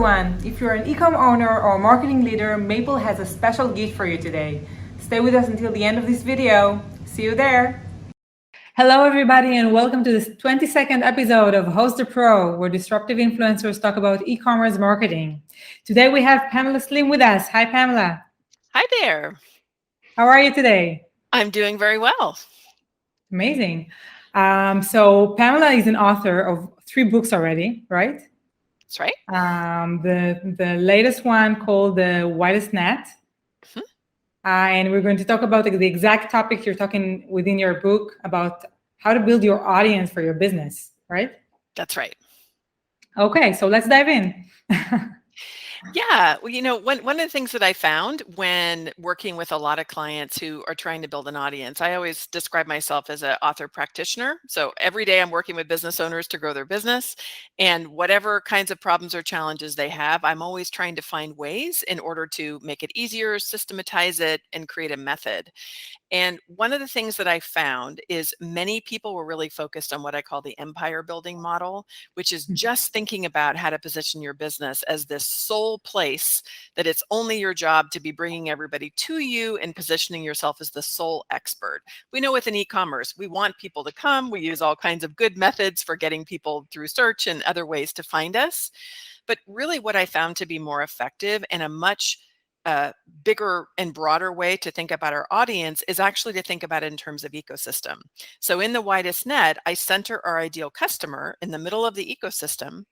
everyone! If you're an e-com owner or marketing leader, Mayple has a special gift for you today. Stay with us until the end of this video. See you there! Hello everybody and welcome to this 22nd episode of Host the Pro, where disruptive influencers talk about e-commerce marketing. Today we have Pamela Slim with us. Hi Pamela. Hi there. How are you today? I'm doing very well. Amazing. So Pamela is an author of 3 books already, right? That's right. The latest one called the Widest Net. Mhm. And we're going to talk about the exact topic you're talking within your book about how to build your audience for your business, right? That's right. Okay, so let's dive in. Yeah. Well, one of the things that I found when working with a lot of clients who are trying to build an audience, I always describe myself as an author practitioner. So every day I'm working with business owners to grow their business, and whatever kinds of problems or challenges they have, I'm always trying to find ways in order to make it easier, systematize it, and create a method. And one of the things that I found is many people were really focused on what I call the empire building model, which is just thinking about how to position your business as this sole place that it's only your job to be bringing everybody to you and positioning yourself as the sole expert. We know within e-commerce, we want people to come. We use all kinds of good methods for getting people through search and other ways to find us. But really what I found to be more effective and a much bigger and broader way to think about our audience is actually to think about it in terms of ecosystem. So in the Widest Net, I center our ideal customer in the middle of the ecosystem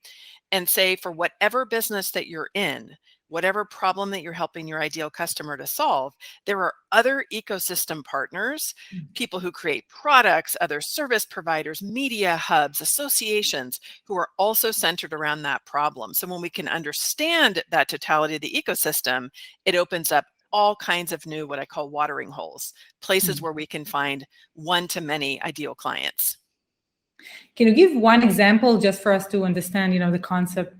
and say, for whatever business that you're in, whatever problem that you're helping your ideal customer to solve, there are other ecosystem partners, people who create products, other service providers, media hubs, associations who are also centered around that problem. So when we can understand that totality of the ecosystem, it opens up all kinds of new, what I call watering holes, places where we can find one-to-many ideal clients. Can you give one example just for us to understand, the concept,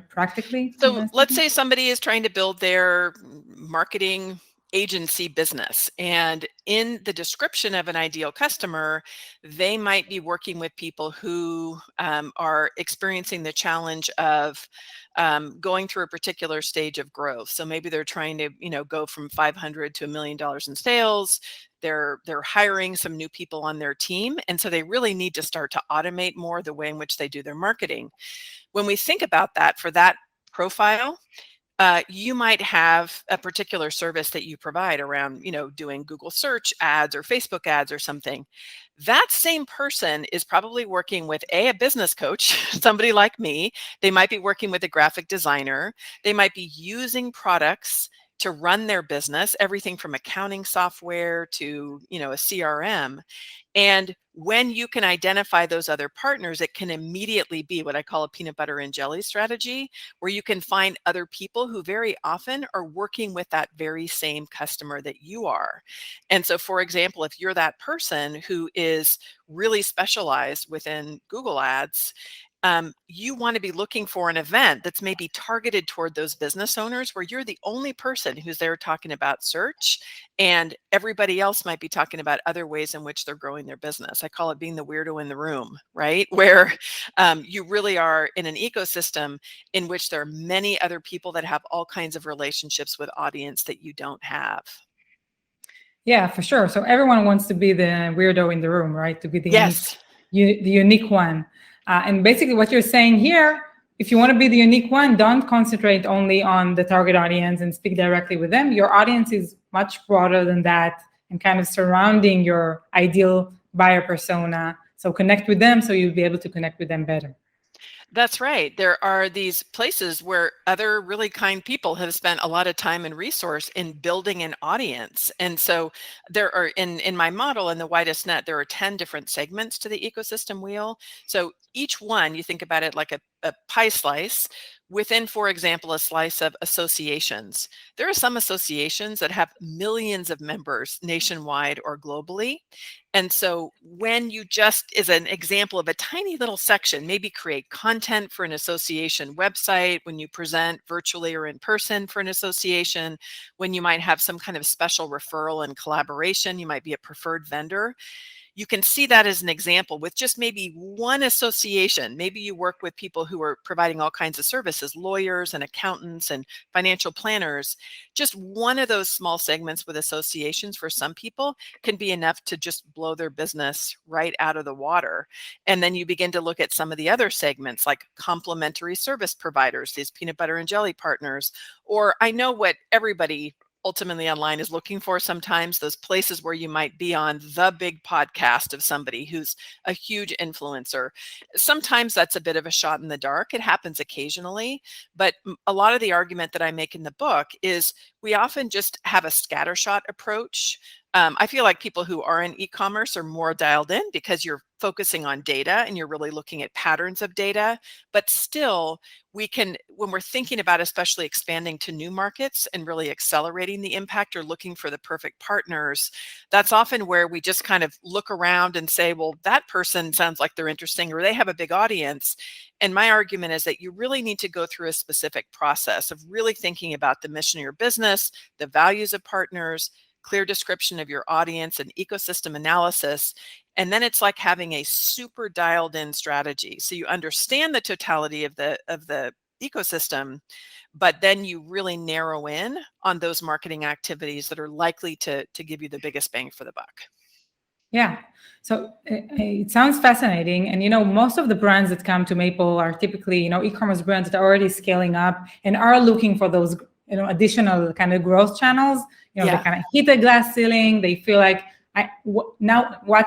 practically? So let's say somebody is trying to build their marketing agency business, and in the description of an ideal customer, they might be working with people who are experiencing the challenge of going through a particular stage of growth. So maybe they're trying to, go from 500 to $1 million in sales. They're hiring some new people on their team, and so they really need to start to automate more the way in which they do their marketing. When we think about that for that profile, you might have a particular service that you provide around, doing Google search ads or Facebook ads or something. That same person is probably working with a business coach, somebody like me. They might be working with a graphic designer. They might be using products to run their business, everything from accounting software to, a CRM. And when you can identify those other partners, it can immediately be what I call a peanut butter and jelly strategy, where you can find other people who very often are working with that very same customer that you are. And so, for example, if you're that person who is really specialized within Google Ads, you want to be looking for an event that's maybe targeted toward those business owners where you're the only person who's there talking about search, and everybody else might be talking about other ways in which they're growing their business. I call it being the weirdo in the room, right? Where you really are in an ecosystem in which there are many other people that have all kinds of relationships with audience that you don't have. Yeah, for sure. So everyone wants to be the weirdo in the room, right? To be the Yes. unique one. And basically what you're saying here, if you want to be the unique one, don't concentrate only on the target audience and speak directly with them. Your audience is much broader than that and kind of surrounding your ideal buyer persona. So connect with them so you'll be able to connect with them better. That's right. There are these places where other really kind people have spent a lot of time and resource in building an audience. And so there are, in my model, in the Widest Net, there are 10 different segments to the ecosystem wheel. So each one, you think about it like a pie slice. Within, for example, a slice of associations, there are some associations that have millions of members nationwide or globally. And so when you just, as an example of a tiny little section, maybe create content for an association website, when you present virtually or in person for an association, when you might have some kind of special referral and collaboration, you might be a preferred vendor. you can see that as an example with just maybe one association. Maybe you work with people who are providing all kinds of services, lawyers and accountants and financial planners. Just one of those small segments with associations for some people can be enough to just blow their business right out of the water. And then you begin to look at some of the other segments like complementary service providers, these peanut butter and jelly partners, or I know what everybody ultimately online is looking for sometimes, those places where you might be on the big podcast of somebody who's a huge influencer. Sometimes that's a bit of a shot in the dark. It happens occasionally, but a lot of the argument that I make in the book is we often just have a scattershot approach. I feel like people who are in e-commerce are more dialed in because you're focusing on data and you're really looking at patterns of data. But still, we can, when we're thinking about especially expanding to new markets and really accelerating the impact or looking for the perfect partners, that's often where we just kind of look around and say, well, that person sounds like they're interesting or they have a big audience. And my argument is that you really need to go through a specific process of really thinking about the mission of your business, the values of partners, clear description of your audience and ecosystem analysis. And then it's like having a super dialed in strategy. So you understand the totality of the ecosystem, but then you really narrow in on those marketing activities that are likely to give you the biggest bang for the buck. Yeah. So it sounds fascinating. And, most of the brands that come to Mayple are typically, e-commerce brands that are already scaling up and are looking for those, additional kind of growth channels. They kind of hit a glass ceiling. They feel like, now what?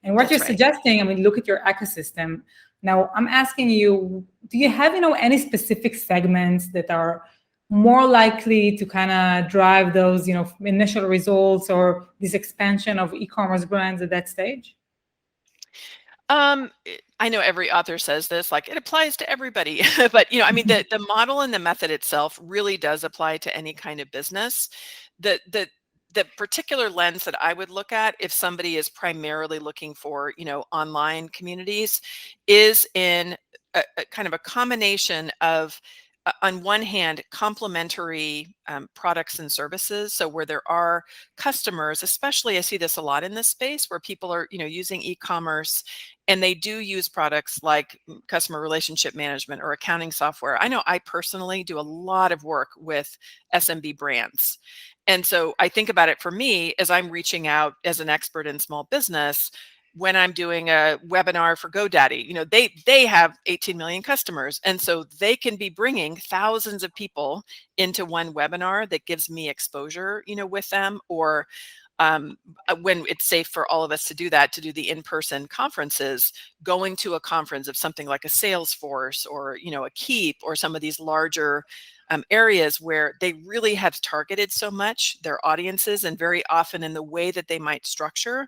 And what you're suggesting, look at your ecosystem. Now, I'm asking you, do you have, any specific segments that are more likely to kind of drive those, initial results or this expansion of e-commerce brands at that stage? I know every author says this, like it applies to everybody, but the model and the method itself really does apply to any kind of business. The particular lens that I would look at if somebody is primarily looking for, online communities is in a kind of a combination of on one hand, complementary products and services. So where there are customers, especially I see this a lot in this space where people are, using e-commerce and they do use products like customer relationship management or accounting software. I know I personally do a lot of work with SMB brands. And so I think about it for me as I'm reaching out as an expert in small business. When I'm doing a webinar for GoDaddy, they have 18 million customers. And so they can be bringing thousands of people into one webinar that gives me exposure, with them, or when it's safe for all of us to do that, to do the in-person conferences, going to a conference of something like a Salesforce or, a Keep or some of these larger areas where they really have targeted so much their audiences, and very often in the way that they might structure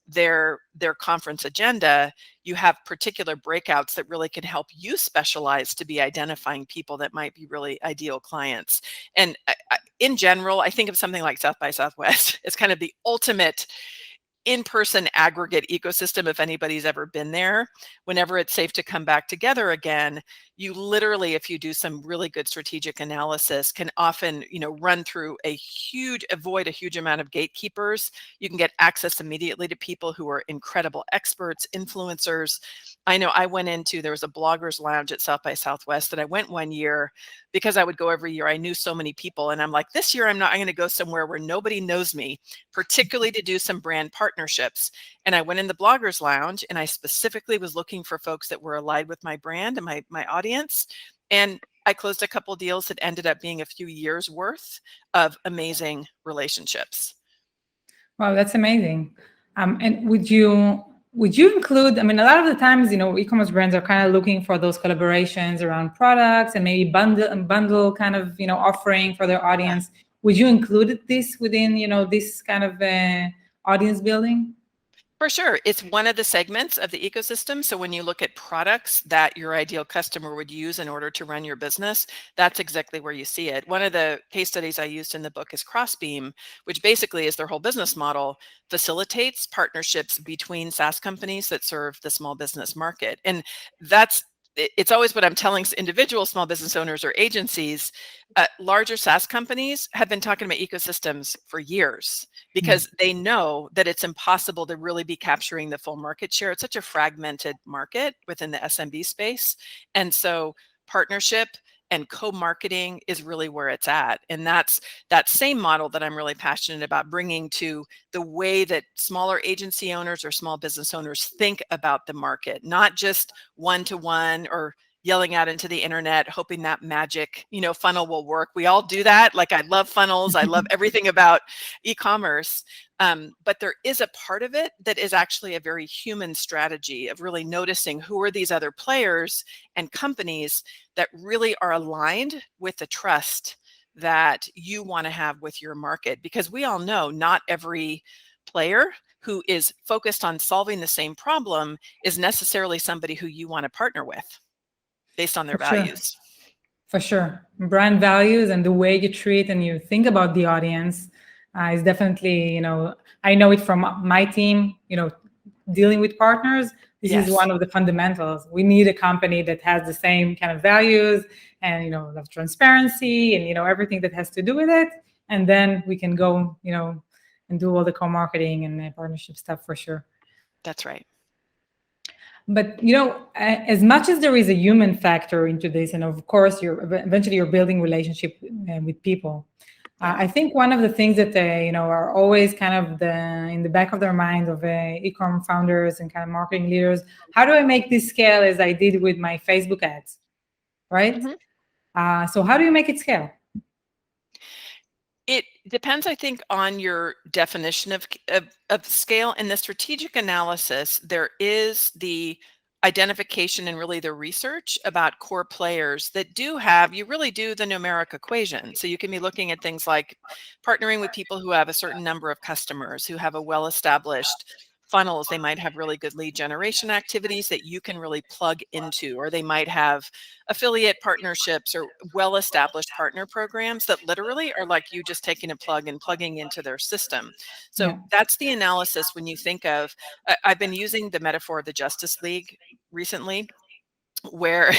their conference agenda, you have particular breakouts that really can help you specialize to be identifying people that might be really ideal clients. And in general, I think of something like South by Southwest as kind of the ultimate in-person aggregate ecosystem. If anybody's ever been there, whenever it's safe to come back together again, you literally, if you do some really good strategic analysis, can often, run through avoid a huge amount of gatekeepers. You can get access immediately to people who are incredible experts, influencers. I know there was a bloggers lounge at South by Southwest that I went one year because I would go every year. I knew so many people, and I'm like, this year I'm going to go somewhere where nobody knows me, particularly to do some brand partnerships. And I went in the bloggers lounge and I specifically was looking for folks that were aligned with my brand and my audience. And I closed a couple of deals that ended up being a few years worth of amazing relationships. Wow, that's amazing. And would you include, a lot of the times, e-commerce brands are kind of looking for those collaborations around products and maybe bundle kind of, offering for their audience. Yeah. Would you include this within, this kind of audience building? For sure. It's one of the segments of the ecosystem. So when you look at products that your ideal customer would use in order to run your business, that's exactly where you see it. One of the case studies I used in the book is Crossbeam, which basically is their whole business model, facilitates partnerships between SaaS companies that serve the small business market. And that's it's always what I'm telling individual small business owners or agencies. Larger SaaS companies have been talking about ecosystems for years because they know that it's impossible to really be capturing the full market share. It's such a fragmented market within the SMB space. And so partnership and co-marketing is really where it's at. And that's that same model that I'm really passionate about bringing to the way that smaller agency owners or small business owners think about the market, not just one-to-one or yelling out into the internet, hoping that magic, funnel will work. We all do that. Like, I love funnels. I love everything about e-commerce. But there is a part of it that is actually a very human strategy of really noticing who are these other players and companies that really are aligned with the trust that you want to have with your market. Because we all know not every player who is focused on solving the same problem is necessarily somebody who you want to partner with based on their values. For sure. Brand values and the way you treat and you think about the audience is definitely, I know it from my team, dealing with partners. This is one of the fundamentals. We need a company that has the same kind of values and, of transparency and, everything that has to do with it. And then we can go, and do all the co-marketing and partnership stuff for sure. That's right. But, as much as there is a human factor into this, and of course, eventually you're building relationship with people. I think one of the things that are always kind of in the back of their mind of e-com founders and kind of marketing leaders, how do I make this scale as I did with my Facebook ads, right? So how do you make it scale? It depends, I think, on your definition of scale. In the strategic analysis, there is the identification and really the research about core players that you really do the numeric equation. So you can be looking at things like partnering with people who have a certain number of customers, who have a well-established funnels. They might have really good lead generation activities that you can really plug into, or they might have affiliate partnerships or well-established partner programs that literally are like you just taking a plug and plugging into their system. So that's the analysis when you think of, I've been using the metaphor of the Justice League recently, where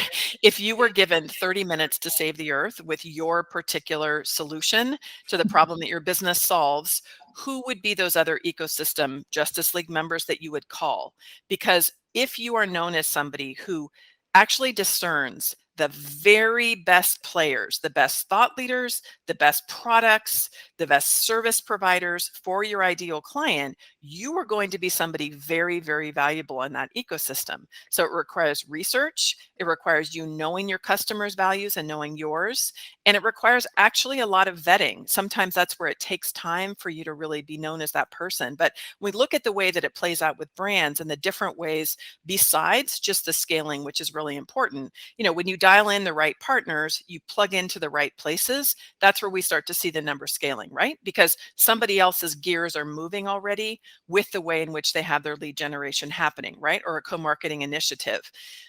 if you were given 30 minutes to save the earth with your particular solution to the problem that your business solves, who would be those other ecosystem Justice League members that you would call? Because if you are known as somebody who actually discerns the very best players, the best thought leaders, the best products, the best service providers for your ideal client, you are going to be somebody very, very valuable in that ecosystem. So it requires research. It requires you knowing your customers' values and knowing yours. And it requires actually a lot of vetting. Sometimes that's where it takes time for you to really be known as that person. But we look at the way that it plays out with brands and the different ways besides just the scaling, which is really important. When you dial in the right partners, you plug into the right places, that's where we start to see the number scaling, right? Because somebody else's gears are moving already with the way in which they have their lead generation happening, right? Or a co-marketing initiative.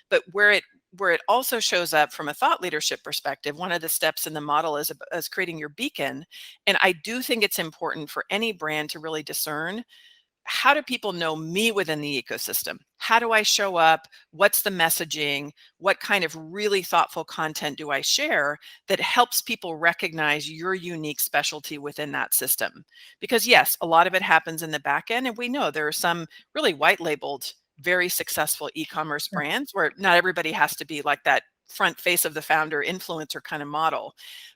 But where it also shows up from a thought leadership perspective, one of the steps in the model is creating your beacon. And I do think it's important for any brand to really discern, how do people know me within the ecosystem? How do I show up? What's the messaging? What kind of really thoughtful content do I share that helps people recognize your unique specialty within that system? Because yes, a lot of it happens in the back end. And we know there are some really white labeled, very successful e-commerce brands where not everybody has to be like that front face of the founder influencer kind of model.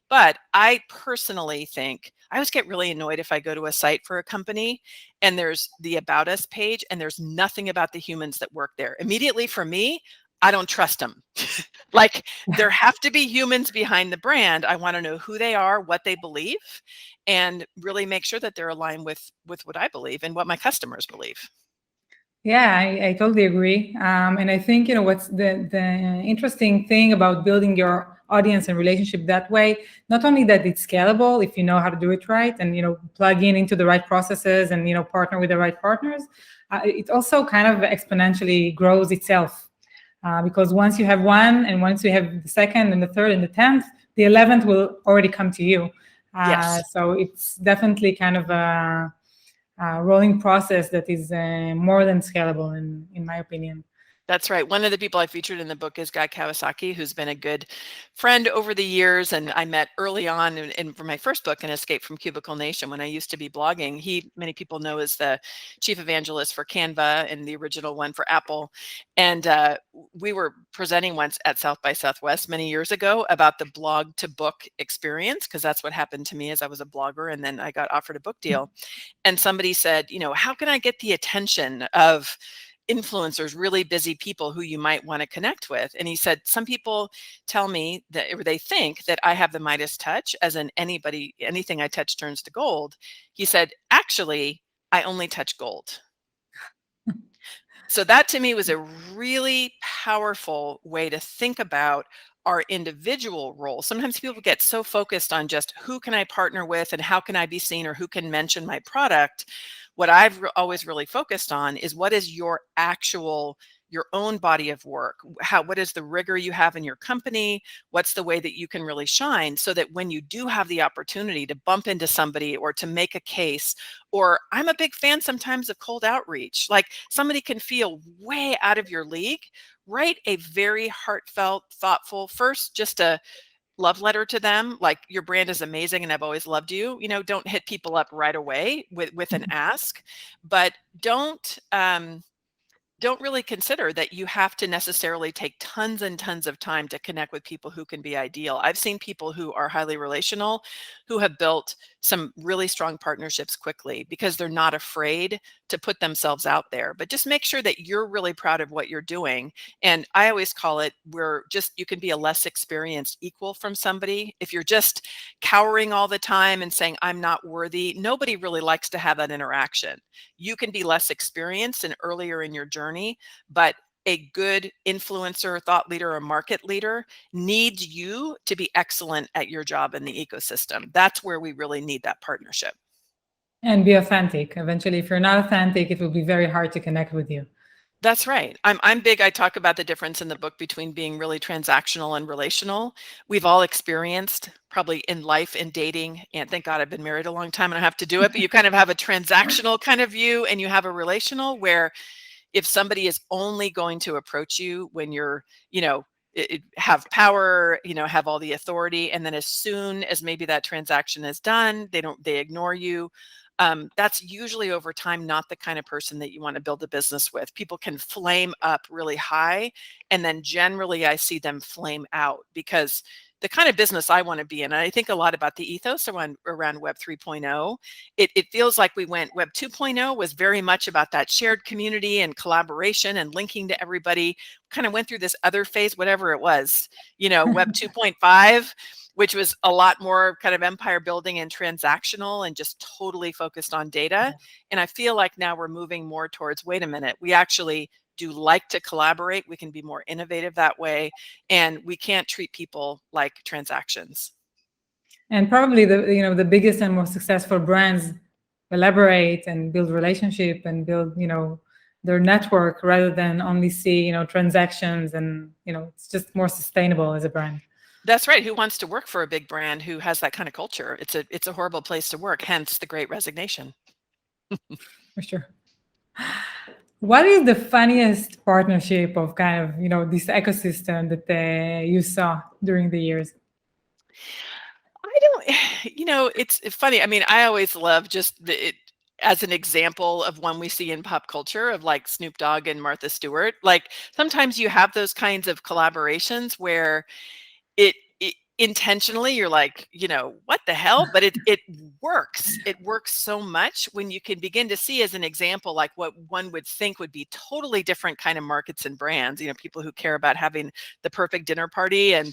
But I personally think I always get really annoyed if I go to a site for a company and there's the About Us page and there's nothing about the humans that work there. Immediately for me, I don't trust them. Like, there have to be humans behind the brand. I want to know who they are, what they believe, and really make sure that they're aligned with what I believe and what my customers believe. Yeah, I totally agree. And I think, what's the interesting thing about building your audience and relationship that way, not only that it's scalable if you know how to do it right and, plug into the right processes and, partner with the right partners, it also kind of exponentially grows itself. Because once you have one and once you have the second and the third and the 10th, the 11th will already come to you. So it's definitely kind of a rolling process that is more than scalable, in my opinion. That's right. One of the people I featured in the book is Guy Kawasaki, who's been a good friend over the years. And I met early on for my first book, An Escape from Cubicle Nation, when I used to be blogging. Many people know as the chief evangelist for Canva and the original one for Apple. And we were presenting once at South by Southwest many years ago about the blog to book experience, because that's what happened to me as I was a blogger. And then I got offered a book deal. And somebody said, how can I get the attention of influencers, really busy people who you might want to connect with? And he said, some people tell me that, or they think that I have the Midas touch, as in anything I touch turns to gold. He said, actually, I only touch gold. So that to me was a really powerful way to think about our individual role. Sometimes people get so focused on just who can I partner with and how can I be seen or who can mention my product. What I've always really focused on is what is your own body of work? What is the rigor you have in your company? What's the way that you can really shine, so that when you do have the opportunity to bump into somebody or to make a case, or I'm a big fan sometimes of cold outreach, like somebody can feel way out of your league, write a very heartfelt, thoughtful, first just a love letter to them, like, your brand is amazing and I've always loved you. Don't hit people up right away with an ask, but don't really consider that you have to necessarily take tons and tons of time to connect with people who can be ideal. I've seen people who are highly relational, who have built some really strong partnerships quickly because they're not afraid to put themselves out there. But just make sure that you're really proud of what you're doing. And I always call it, you can be a less experienced equal from somebody. If you're just cowering all the time and saying, I'm not worthy, nobody really likes to have that interaction. You can be less experienced and earlier in your journey, but a good influencer, thought leader, or market leader needs you to be excellent at your job in the ecosystem. That's where we really need that partnership. And be authentic. Eventually, if you're not authentic, it will be very hard to connect with you. That's right. I'm big. I talk about the difference in the book between being really transactional and relational. We've all experienced, probably in life, in dating, and thank God I've been married a long time and I have to do it, but you kind of have a transactional kind of view and you have a relational, where if somebody is only going to approach you when you're, have power, have all the authority, and then as soon as maybe that transaction is done, they ignore you. That's usually over time not the kind of person that you want to build a business with. People can flame up really high, and then generally I see them flame out, because the kind of business I want to be in, and I think a lot about the ethos around Web 3.0. It feels like Web 2.0 was very much about that shared community and collaboration and linking to everybody. Kind of went through this other phase, whatever it was, Web 2.5, which was a lot more kind of empire building and transactional and just totally focused on data. And I feel like now we're moving more towards, wait a minute, we actually do like to collaborate. We can be more innovative that way. And we can't treat people like transactions. And probably the biggest and most successful brands collaborate and build relationship and build their network, rather than only see transactions, and it's just more sustainable as a brand. That's right. Who wants to work for a big brand who has that kind of culture? It's a horrible place to work, hence the Great Resignation. For sure. What is the funniest partnership of kind of this ecosystem that you saw during the years? I don't, it's funny. I mean, I always love just as an example of one we see in pop culture, of like Snoop Dogg and Martha Stewart. Like, sometimes you have those kinds of collaborations where it intentionally you're like, what the hell, but it works. It works so much when you can begin to see, as an example, like what one would think would be totally different kind of markets and brands, people who care about having the perfect dinner party, and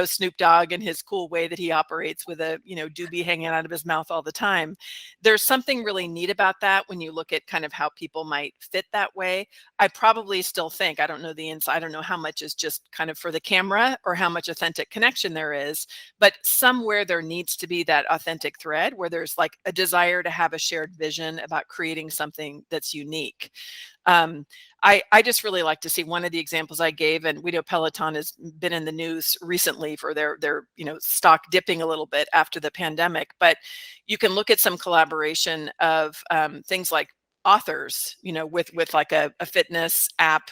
Snoop Dogg and his cool way that he operates with a doobie hanging out of his mouth all the time. There's something really neat about that when you look at kind of how people might fit that way. I probably still think, I don't know the inside, I don't know how much is just kind of for the camera or how much authentic connection there is, but somewhere there needs to be that authentic thread where there's like a desire to have a shared vision about creating something that's unique. I just really like to see, one of the examples I gave, and we know Peloton has been in the news recently for their stock dipping a little bit after the pandemic, but you can look at some collaboration of things like authors, with like a fitness app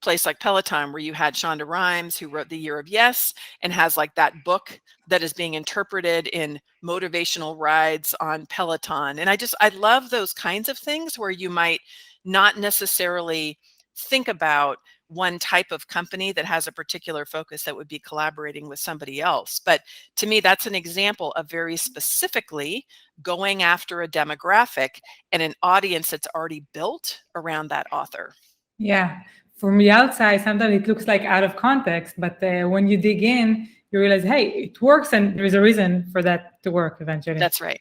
place like Peloton, where you had Shonda Rhimes, who wrote The Year of Yes and has like that book that is being interpreted in motivational rides on Peloton. And I love those kinds of things where you might not necessarily think about one type of company that has a particular focus that would be collaborating with somebody else. But to me, that's an example of very specifically going after a demographic and an audience that's already built around that author. Yeah. From the outside, sometimes it looks like out of context, but when you dig in, you realize, hey, it works, and there is a reason for that to work eventually. That's right.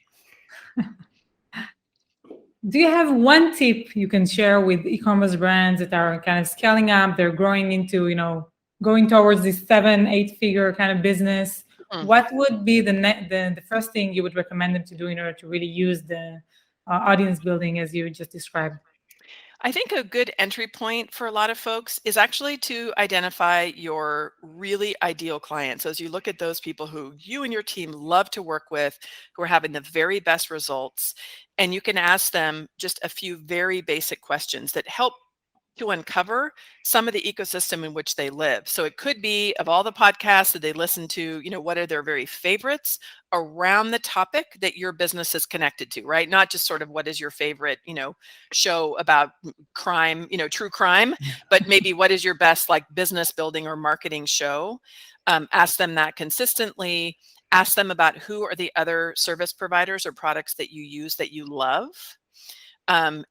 Do you have one tip you can share with e-commerce brands that are kind of scaling up, they're growing into, going towards this 7-8 figure kind of business? Mm-hmm. What would be the first thing you would recommend them to do in order to really use the audience building as you just described? I think a good entry point for a lot of folks is actually to identify your really ideal clients. So as you look at those people who you and your team love to work with, who are having the very best results, and you can ask them just a few very basic questions that help to uncover some of the ecosystem in which they live. So it could be, of all the podcasts that they listen to, what are their very favorites around the topic that your business is connected to, right? Not just sort of what is your favorite, show about crime, true crime, but maybe what is your best like business building or marketing show? Ask them that consistently. Ask them about who are the other service providers or products that you use that you love.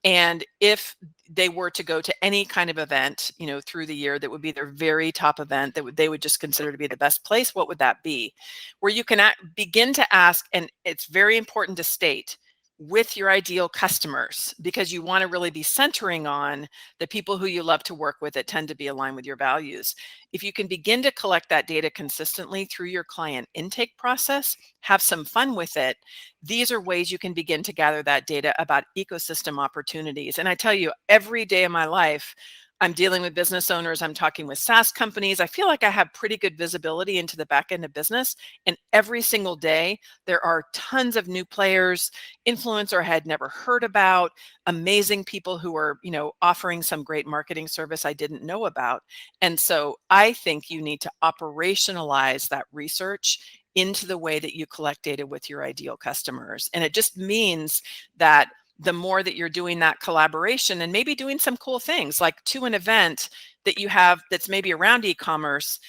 And if they were to go to any kind of event, through the year, that would be their very top event that they would just consider to be the best place, what would that be? Where you can begin to ask, and it's very important to state, with your ideal customers, because you want to really be centering on the people who you love to work with that tend to be aligned with your values. If you can begin to collect that data consistently through your client intake process, have some fun with it, these are ways you can begin to gather that data about ecosystem opportunities. And I tell you, every day of my life, I'm dealing with business owners, I'm talking with SaaS companies. I feel like I have pretty good visibility into the back end of business. And every single day, there are tons of new players, influencer I had never heard about, amazing people who are, offering some great marketing service I didn't know about. And so I think you need to operationalize that research into the way that you collect data with your ideal customers. And it just means that the more that you're doing that collaboration and maybe doing some cool things, like to an event that you have that's maybe around e-commerce,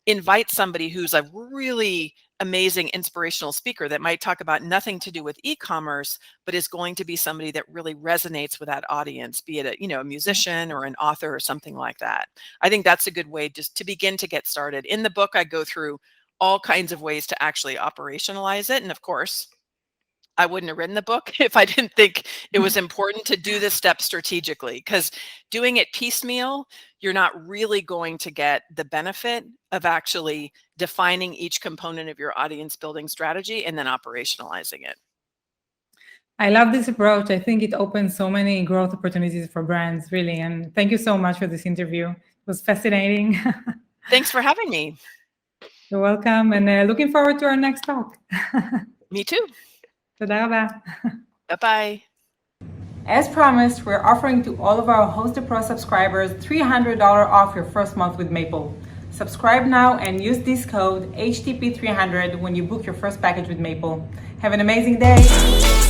invite somebody who's a really amazing inspirational speaker that might talk about nothing to do with e-commerce, but is going to be somebody that really resonates with that audience, be it a musician or an author or something like that. I think that's a good way just to begin to get started. In the book, I go through all kinds of ways to actually operationalize it. And of course, I wouldn't have written the book if I didn't think it was important to do this step strategically, because doing it piecemeal, you're not really going to get the benefit of actually defining each component of your audience building strategy and then operationalizing it. I love this approach. I think it opens so many growth opportunities for brands, really. And thank you so much for this interview. It was fascinating. Thanks for having me. You're welcome. And looking forward to our next talk. Me too. תודה רבה. Bye-bye. As promised, we're offering to all of our Hosted Pro subscribers $300 off your first month with Mayple. Subscribe now and use this code HTP300 when you book your first package with Mayple. Have an amazing day.